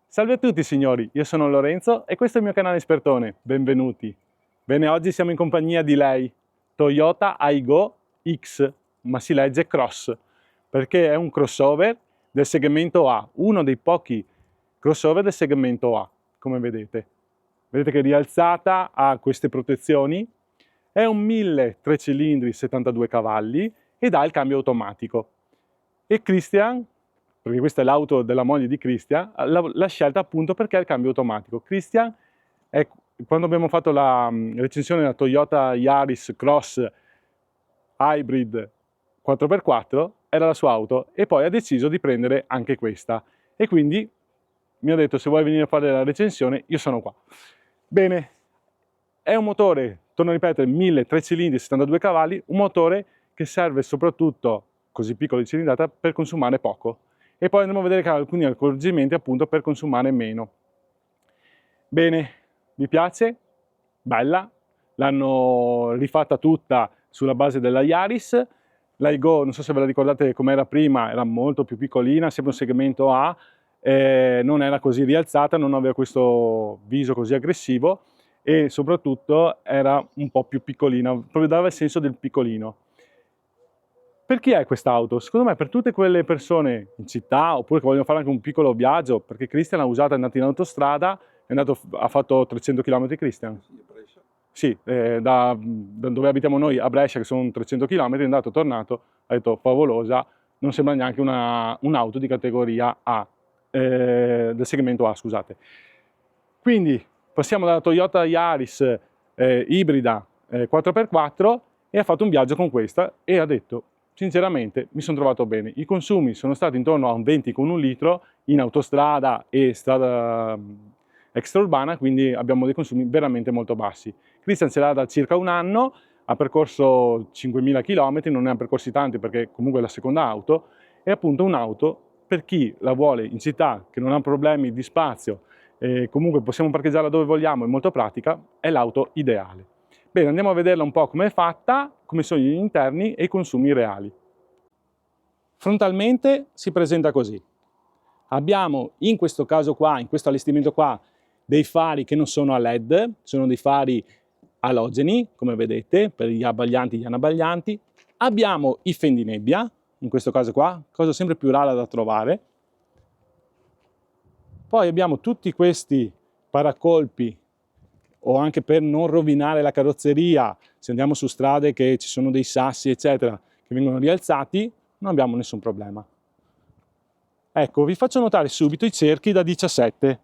Salve a tutti signori, io sono Lorenzo e questo è il mio canale Espertone, benvenuti. Bene, oggi siamo in compagnia di lei, Toyota Aygo X, ma si legge Cross, perché è un crossover del segmento A, uno dei pochi crossover del segmento A, come vedete. Vedete che rialzata ha queste protezioni, è un 1003 cilindri, 72 cavalli ed ha il cambio automatico. E Christian, perché questa è l'auto della moglie di Christian, l'ha scelta appunto perché ha il cambio automatico. Christian, quando abbiamo fatto la recensione della Toyota Yaris Cross Hybrid 4x4, era la sua auto e poi ha deciso di prendere anche questa. E quindi mi ha detto: se vuoi venire a fare la recensione, io sono qua. Bene, è un motore, torno a ripetere, 1003 cilindri, 72 cavalli, un motore che serve soprattutto, così piccolo di cilindrata, per consumare poco. E poi andremo a vedere che ha alcuni accorgimenti appunto per consumare meno. Bene, vi piace? Bella, l'hanno rifatta tutta sulla base della Yaris. L'Aygo, non so se ve la ricordate com'era prima, era molto più piccolina, sempre un segmento A, non era così rialzata, non aveva questo viso così aggressivo e soprattutto era un po' più piccolina, proprio dava il senso del piccolino. Per chi è quest'auto? Secondo me per tutte quelle persone in città oppure che vogliono fare anche un piccolo viaggio, perché Christian l'ha usata, è andato in autostrada, ha fatto 300 km Christian? Sì, a Brescia. Sì, da dove abitiamo noi a Brescia, che sono 300 km, è andato, tornato, ha detto favolosa, non sembra neanche un'auto di categoria A, del segmento A, scusate. Quindi passiamo dalla Toyota Yaris ibrida 4x4 e ha fatto un viaggio con questa e ha detto: sinceramente mi sono trovato bene. I consumi sono stati intorno a un 20 con un litro in autostrada e strada extraurbana, quindi abbiamo dei consumi veramente molto bassi. Christian ce l'ha da circa un anno, ha percorso 5.000 km, non ne ha percorsi tanti perché comunque è la seconda auto, è appunto un'auto per chi la vuole in città, che non ha problemi di spazio, e comunque possiamo parcheggiarla dove vogliamo, è molto pratica, è l'auto ideale. Bene, andiamo a vederla un po' come è fatta, come sono gli interni e i consumi reali. Frontalmente si presenta così. Abbiamo in questo caso qua, in questo allestimento qua, dei fari che non sono a LED, sono dei fari alogeni, come vedete, per gli abbaglianti e gli anabbaglianti. Abbiamo i fendinebbia, in questo caso qua, cosa sempre più rara da trovare. Poi abbiamo tutti questi paracolpi, o anche per non rovinare la carrozzeria, se andiamo su strade che ci sono dei sassi, eccetera, che vengono rialzati, non abbiamo nessun problema. Ecco, vi faccio notare subito i cerchi da 17.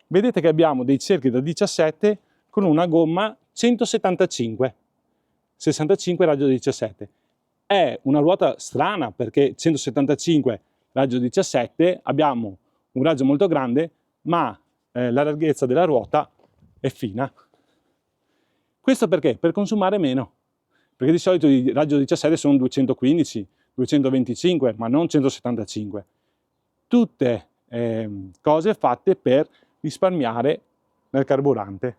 Vedete che abbiamo dei cerchi da 17 con una gomma 175, 65 raggio 17. È una ruota strana perché 175 raggio 17 abbiamo un raggio molto grande, ma la larghezza della ruota è fina. Questo perché? Per consumare meno, perché di solito i raggio 17 sono 215, 225, ma non 175. Tutte cose fatte per risparmiare nel carburante.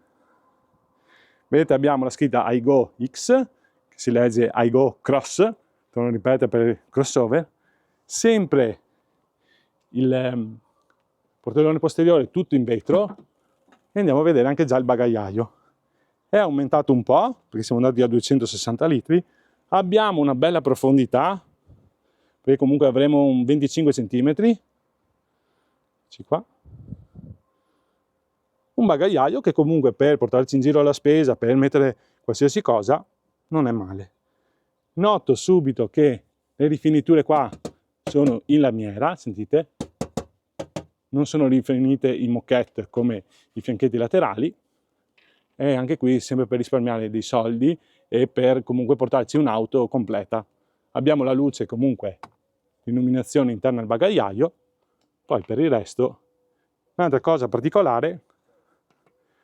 Vedete, abbiamo la scritta Aygo X, che si legge Aygo Cross, torno a ripetere per il crossover, sempre il portellone posteriore tutto in vetro e andiamo a vedere anche già il bagagliaio. È aumentato un po', perché siamo andati a 260 litri, abbiamo una bella profondità, perché comunque avremo un 25 cm, qua. Un bagagliaio che comunque per portarci in giro alla spesa, per mettere qualsiasi cosa, non è male. Noto subito che le rifiniture qua sono in lamiera, sentite? Non sono rifinite in moquette come i fianchetti laterali, e anche qui sempre per risparmiare dei soldi e per comunque portarci un'auto completa. Abbiamo la luce comunque, illuminazione interna al bagagliaio, poi per il resto, un'altra cosa particolare,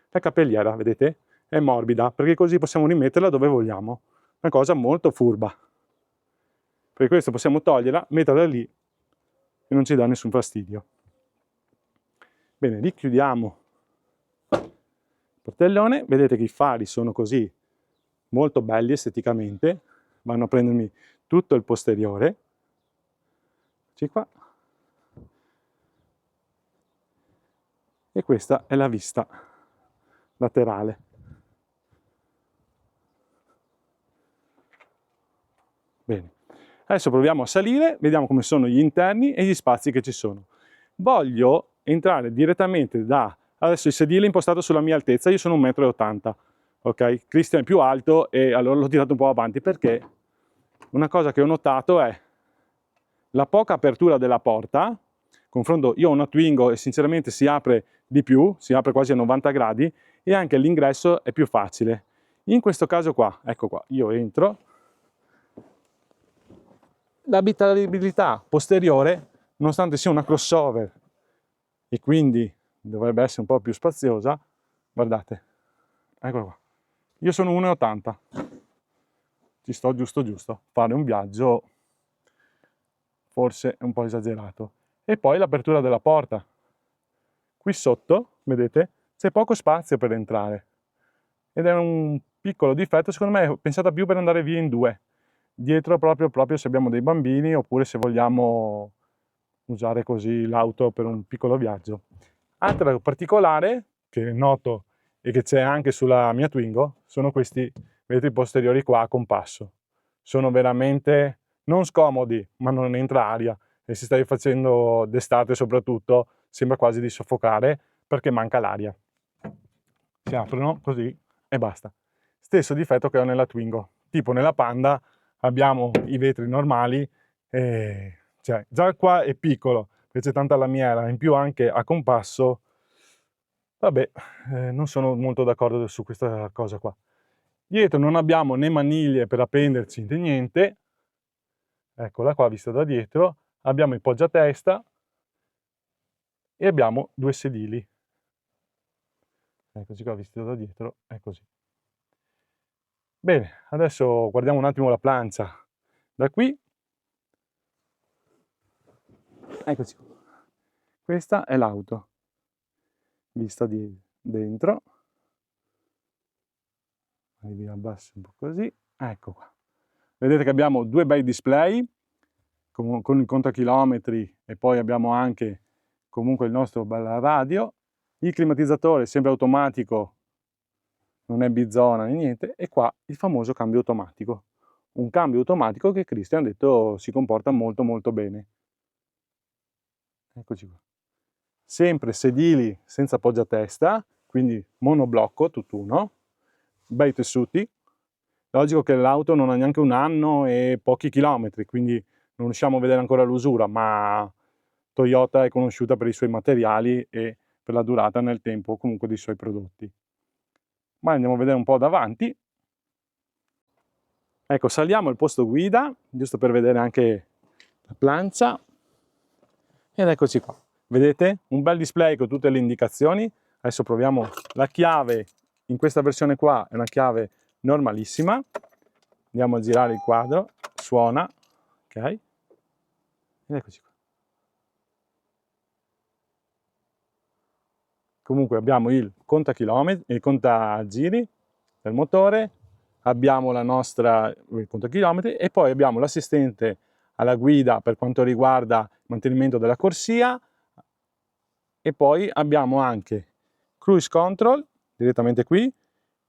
la cappelliera, vedete? È morbida, perché così possiamo rimetterla dove vogliamo. Una cosa molto furba. Per questo possiamo toglierla, metterla lì e non ci dà nessun fastidio. Bene, richiudiamo il portellone. Vedete che i fari sono così molto belli esteticamente, vanno a prendermi tutto il posteriore, eccoci qua, e questa è la vista laterale. Bene, adesso proviamo a salire, vediamo come sono gli interni e gli spazi che ci sono. Voglio entrare direttamente adesso il sedile è impostato sulla mia altezza, io sono 1,80 m, ok? Christian è più alto e allora l'ho tirato un po' avanti perché una cosa che ho notato è la poca apertura della porta. Confronto, io ho una Twingo e sinceramente si apre di più, si apre quasi a 90 gradi e anche l'ingresso è più facile. In questo caso qua, ecco qua, io entro, l'abitabilità posteriore, nonostante sia una crossover e quindi dovrebbe essere un po' più spaziosa, guardate, eccola qua, io sono 1,80 m, ci sto giusto, fare un viaggio forse è un po' esagerato. E poi l'apertura della porta. Qui sotto, vedete, c'è poco spazio per entrare. Ed è un piccolo difetto, secondo me è pensata più per andare via in due. Dietro proprio se abbiamo dei bambini oppure se vogliamo usare così l'auto per un piccolo viaggio. Altro particolare che noto e che c'è anche sulla mia Twingo sono questi vetri posteriori qua a compasso. Sono veramente non scomodi, ma non entra aria e se stai facendo d'estate soprattutto sembra quasi di soffocare perché manca l'aria. Si aprono così e basta. Stesso difetto che ho nella Twingo, tipo nella Panda abbiamo i vetri normali, cioè già qua è piccolo, perché c'è tanta lamiera, in più anche a compasso, vabbè, non sono molto d'accordo su questa cosa qua. Dietro non abbiamo né maniglie per appenderci né niente, eccola qua vista da dietro, abbiamo il poggiatesta e abbiamo due sedili. Eccoci qua visto da dietro, è così. Bene, adesso guardiamo un attimo la plancia da qui. Eccoci qua. Questa è l'auto, vista di dentro. Vi abbasso un po' così. Ecco qua. Vedete che abbiamo due bei display con il contachilometri e poi abbiamo anche comunque il nostro bel radio. Il climatizzatore sempre automatico, non è bizona né niente, e qua il famoso cambio automatico. Un cambio automatico che Christian ha detto si comporta molto bene. Eccoci qua. Sempre sedili senza poggiatesta, quindi monoblocco, tutt'uno, bei tessuti. Logico che l'auto non ha neanche un anno e pochi chilometri, quindi non riusciamo a vedere ancora l'usura, ma Toyota è conosciuta per i suoi materiali e per la durata nel tempo comunque dei suoi prodotti. Ma andiamo a vedere un po' davanti. Ecco, saliamo al posto guida, giusto per vedere anche la plancia. Ed eccoci qua. Vedete? Un bel display con tutte le indicazioni. Adesso proviamo la chiave. In questa versione qua è una chiave normalissima. Andiamo a girare il quadro. Suona. Ok. Ed eccoci qua. Comunque abbiamo il contachilometri, il contagiri del motore, abbiamo il contachilometri e poi abbiamo l'assistente alla guida per quanto riguarda il mantenimento della corsia e poi abbiamo anche cruise control direttamente qui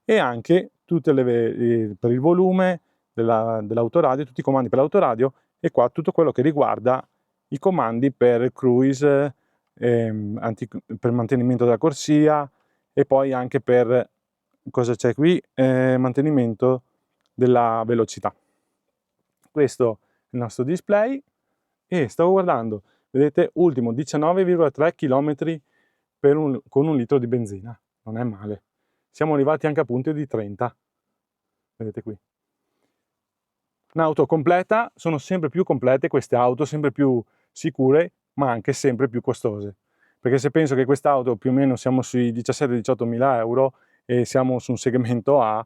e anche tutte per il volume dell'autoradio, tutti i comandi per l'autoradio e qua tutto quello che riguarda i comandi per cruise, per mantenimento della corsia e poi anche per, cosa c'è qui? Mantenimento della velocità. Questo è il nostro display e stavo guardando, vedete, ultimo 19,3 km con un litro di benzina, non è male. Siamo arrivati anche a punti di 30, vedete qui. Un'auto completa, sono sempre più complete queste auto, sempre più sicure, ma anche sempre più costose. Perché se penso che quest'auto più o meno siamo sui 17-18 mila euro e siamo su un segmento A,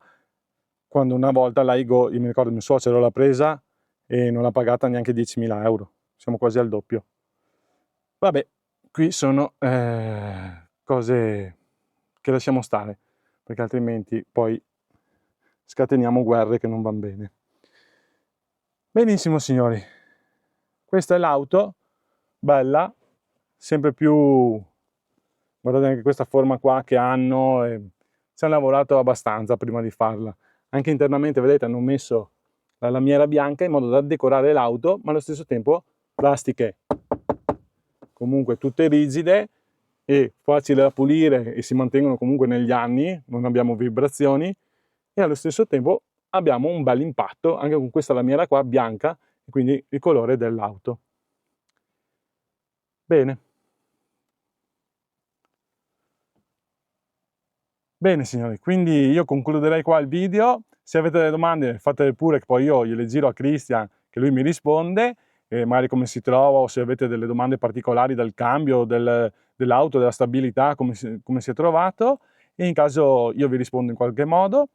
quando una volta l'Aigo, io mi ricordo mio suocero l'ha presa e non l'ha pagata neanche 10.000 euro, siamo quasi al doppio. Vabbè, qui sono cose che lasciamo stare, perché altrimenti poi scateniamo guerre che non vanno bene. Signori, questa è l'auto, bella, sempre più, guardate anche questa forma qua che hanno, e ci hanno lavorato abbastanza prima di farla. Anche internamente, vedete, hanno messo la lamiera bianca in modo da decorare l'auto, ma allo stesso tempo plastiche comunque tutte rigide e facili da pulire e si mantengono comunque negli anni, non abbiamo vibrazioni e allo stesso tempo abbiamo un bel impatto anche con questa lamiera qua bianca, e quindi il colore dell'auto. Bene. Bene signori, quindi io concluderei qua il video. Se avete delle domande fatele pure, che poi io gliele giro a Christian, che lui mi risponde, magari come si trova, o se avete delle domande particolari del cambio dell'auto, della stabilità, come si è trovato, e in caso io vi rispondo in qualche modo.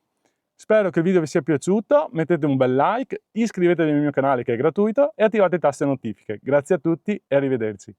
Spero che il video vi sia piaciuto, mettete un bel like, iscrivetevi al mio canale che è gratuito e attivate taste notifiche. Grazie a tutti e arrivederci.